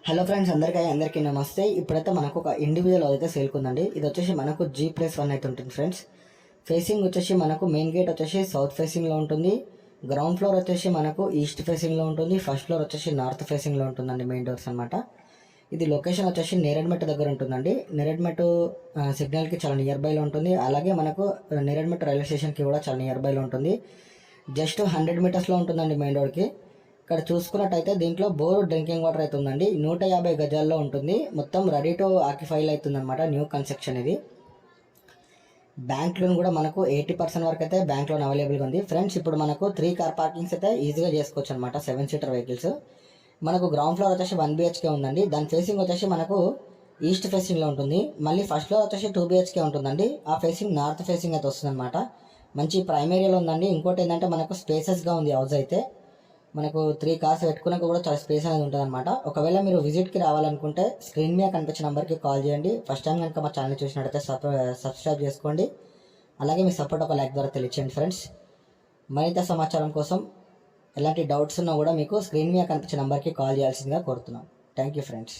Hello friends, అందరికీ నమస్తే. ఇప్పుడైతే మనకు ఒక ఇండివిజువల్ అయితే సేల్కుందండి. ఇది వచ్చేసి మనకు G+1 అయితే ఉంటుంది ఫ్రెండ్స్. ఫేసింగ్ వచ్చేసి మనకు మెయిన్ గేట్ వచ్చేసి సౌత్ ఫేసింగ్లో ఉంటుంది. గ్రౌండ్ ఫ్లోర్ వచ్చేసి మనకు ఈస్ట్ ఫేసింగ్లో ఉంటుంది. ఫస్ట్ ఫ్లోర్ వచ్చేసి నార్త్ ఫేసింగ్లో ఉంటుందండి, మెయిన్ డోర్స్ అనమాట. ఇది లొకేషన్ వచ్చేసి నేరేడ్మెట్ దగ్గర ఉంటుందండి. నేరేడ్మెట్ సిగ్నల్కి చాలా నియర్ బైలో ఉంటుంది. అలాగే మనకు నేరేడ్మెట్ రైల్వే స్టేషన్కి కూడా చాలా నియర్ బైలో ఉంటుంది. జస్ట్ 100 మీటర్స్లో ఉంటుందండి మెయిన్ రోడ్కి. ఇక్కడ చూసుకున్నట్టయితే దీంట్లో బోర్ డ్రింకింగ్ వాటర్ అయితే ఉందండి. 150 గజాల్లో ఉంటుంది. మొత్తం రెడీ టు ఆక్యుపైల్ అవుతుందన్నమాట. న్యూ కన్స్ట్రక్షన్ ఇది. బ్యాంక్ లోన్ కూడా మనకు 80% వరకు అయితే బ్యాంక్ లోన్ అవైలబుల్గా ఉంది ఫ్రెండ్స్. ఇప్పుడు మనకు 3 కార్ పార్కింగ్స్ అయితే ఈజీగా చేసుకోవచ్చు అనమాట, 7 సీటర్ వెహికల్స్. మనకు గ్రౌండ్ ఫ్లోర్ వచ్చేసి 1 BHK ఉందండి. దాని ఫేసింగ్ వచ్చేసి మనకు ఈస్ట్ ఫేసింగ్లో ఉంటుంది. మళ్ళీ ఫస్ట్ ఫ్లోర్ వచ్చేసి 2 BHK ఉంటుందండి. ఆ ఫేసింగ్ నార్త్ ఫేసింగ్ అయితే వస్తుంది అనమాట. మంచి ప్రైమ్ ఏరియాలో ఉందండి. ఇంకోటి ఏంటంటే మనకు స్పేసెస్గా ఉంది హౌస్ అయితే. మనకు 3 కార్స్ పెట్టుకున్నాక కూడా చాలా స్పేస్ అనేది ఉంటుంది అనమాట. ఒకవేళ మీరు విజిట్కి రావాలనుకుంటే స్క్రీన్ మీద కనిపించిన నెంబర్కి కాల్ చేయండి. ఫస్ట్ టైం కనుక మా ఛానల్ చూసినట్టయితే సబ్స్క్రైబ్ చేసుకోండి. అలాగే మీ సపోర్ట్ ఒక లైక్ ద్వారా తెలియచేయండి ఫ్రెండ్స్. మరింత సమాచారం కోసం ఎలాంటి డౌట్స్ ఉన్నా కూడా మీకు స్క్రీన్ మీద కనిపించిన నెంబర్కి కాల్ చేయాల్సిందిగా కోరుతున్నాం. Thank you friends.